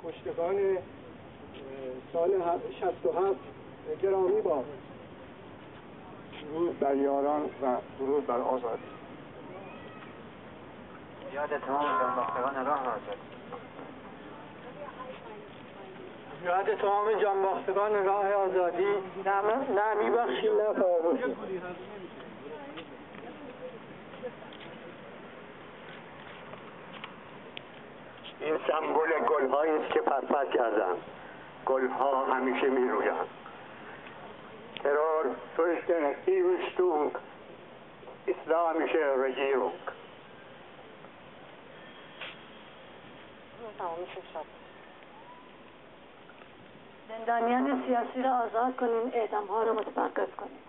کشتگان سال 67 گرامی باد. درود بر یاران و درود بر آزادی. یاد تمام جانباختگان راه آزادی. یاد تمام جانباختگان راه آزادی. نه میبخشیم، نه فراموشیم. این سمبل گل‌هایی است که پرپر کردند. گل‌ها همیشه می‌رویند. Terror durch den Erziehungstung islamische Regierung. زندانیان سیاسی را آزاد کنین، اعدام‌ها را متوقف کنید.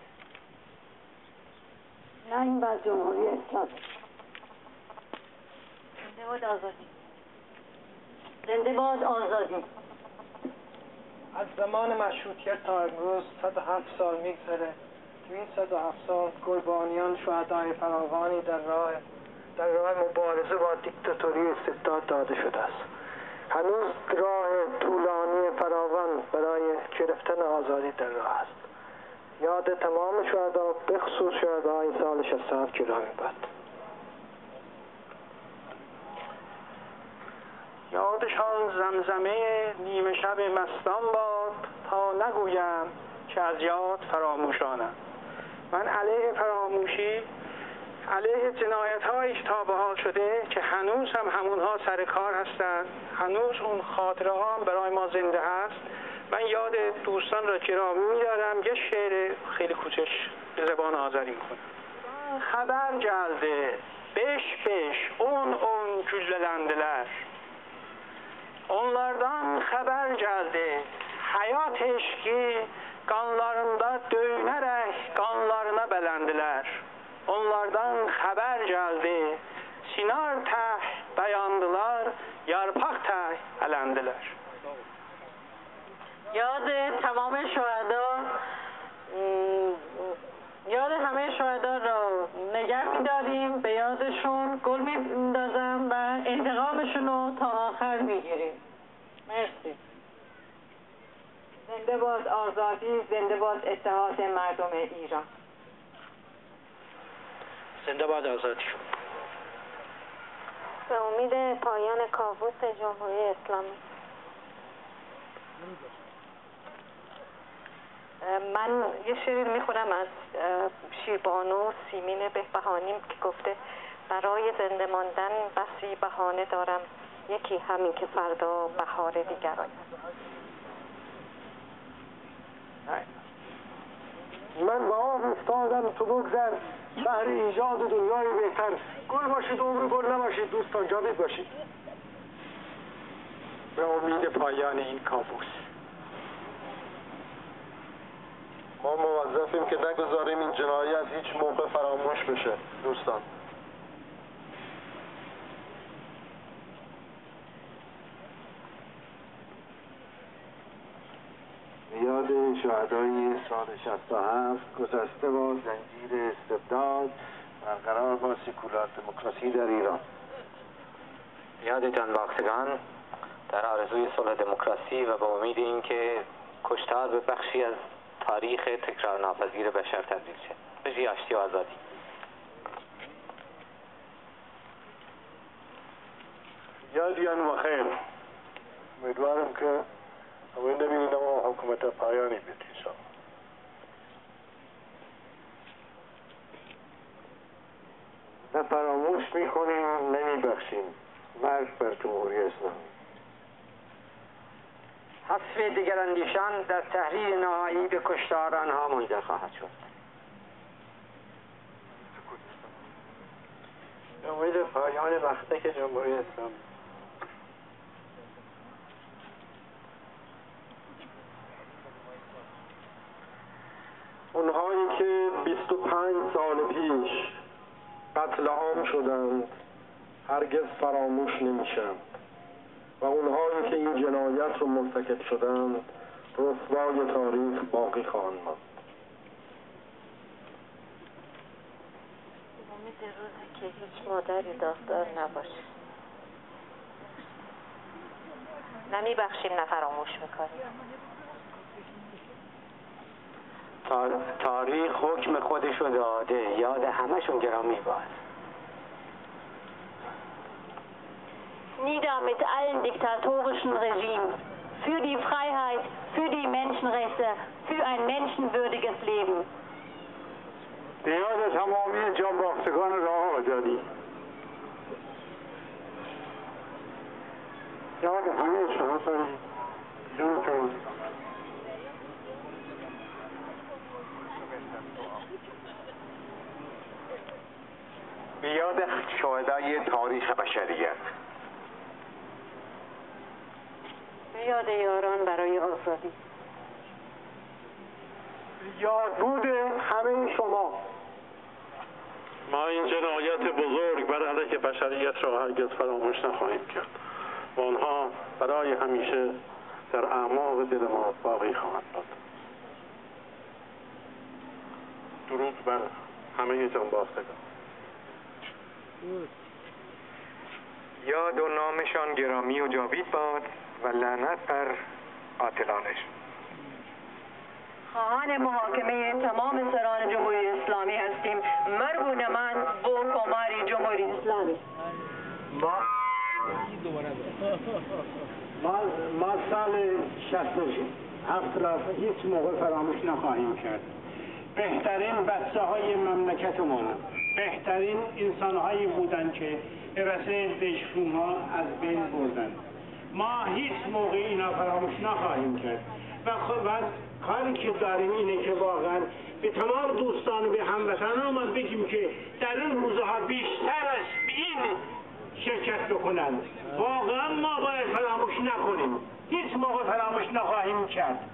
نه این بر جمهوری اسلامی. زنده باد آزادی. زنده باد آزادی. از زمان مشروطیت تا امروز 107 سال میگذره. تو این 107 سال قربانیان شهدای فراوانی در راه مبارزه با دیکتاتوری استبداد داده شده است. هنوز راه طولانی فراوان برای گرفتن آزادی در راه است. یاد تمام شهدا، به خصوص شهدای سال 67 گرامی باد. یادشان زمزمه نیمه شب مستان باد، تا نگویم که از یاد فراموشانم. من علیه فراموشی، علیه جنایت‌هایش تا به حال شده که هنوز هم همونها سر کار هستند، هنوز اون خاطره ها هم برای ما زنده هست. من یاد دوستان را گرامی می‌دارم. یه شعر خیلی کوچک به زبان آذری می‌خونم. خبر geldi beş on güllendiler. Onlardan haber geldi. Hayat eşki kanlarında döyünerek kanlarına belendiler. Onlardan haber geldi. Sinar teh dayandılar. Yarpak teh elendiler. یاد تمام شهدا، یاد همه شهدا را نگه می‌داریم، به یادشون گل می‌اندازم و انتقامشون رو تا آخر می‌گیریم. مرسی. زنده باد آزادی، زنده باد اتحاد مردم ایران. زنده باد آزادی. به امید پایان کابوس جمهوری اسلامی. من یه شعر میخونم از شیربانو سیمین بهبهانی که گفته برای زنده ماندن بسی بهانه دارم، یکی همین که فردا بهار دیگر آید. من با آب افتادم تو بگذر، شهر ایجاد دنیای بهتر. گل باشید عمر گل نباشید دوستان، جاوید باشید. به امید پایان این کابوس. ما موظفیم که نگذاریم این جنایت هیچ موقع فراموش بشه دوستان. یاد شهدای سال 67 گذشته با زنجیر استبداد برقرار با سکولار دموکراسی در ایران. یاد جانباختگان در آرزوی صلح دموکراسی و به امید اینکه کشتار به بخشی از تاریخ تکرار ناپذیر بشر تبدیل شد. به آشتی و آزادی. یادیان و خیر. امیدوارم که همه نبینیم و حکومت پایانی بیاد انشاءالله. نه فراموش میکنیم، نمیبخشیم. مرگ بر جمهوری اسلامی. حذف دیگراندیشان در تحریر نهایی به کشتار آنها منجر خواهد شد. به امید پایان وقتک جمهوری اسلامی. اونهایی که 25 سال پیش قتل عام شدند هرگز فراموش نمیشند و اونهایی که این جنایت رو مرتکب شدند رسوای تاریخ باقی خواهند ماند. امید روزی که هیچ مادری داغدار نباشه. نه میبخشیم نه فراموش میکنیم. تاریخ حکم خودشو داده، یاد همشون گرامی باد. Nieder mit allen diktatorischen Regimen. Für die Freiheit, für die Menschenrechte, für ein menschenwürdiges Leben. به یاد تمامی جانباختگان راه آزادی. یاد همه شهدای جان. به یاد شهدای تاریخ بشریت. به یاد یاران برای آزادی. یاد بود همه شما. ما این جنایت بزرگ بر علیه بشریت را هرگز فراموش نخواهیم کرد و آنها برای همیشه در اعماق دل ما باقی خواهند ماند. درود بر همه جانباختگان. یاد و نامشان گرامی و جاوید باد و لعنت بر قاتلانش. خواهان محاکمه تمام سران جمهوری اسلامی هستیم. مرگ و نمند با کماری جمهوری اسلامی. ما سال 67 را هیچ موقع فراموش نخواهیم کرد. بهترین بچه های مملکتمون، بهترین انسان هایی بودن که به وسیله دشمن ها از بین بردن. ما هیچ موقع اینا فراموش نخواهیم کرد و کاری که داریم اینه که واقعا به تمام دوستان و به هموطنان ما بگیم که در این روزها بیشتر از این شرکت بکنند. واقعا ما باید فراموش نکنیم، هیچ موقع فراموش نخواهیم کرد.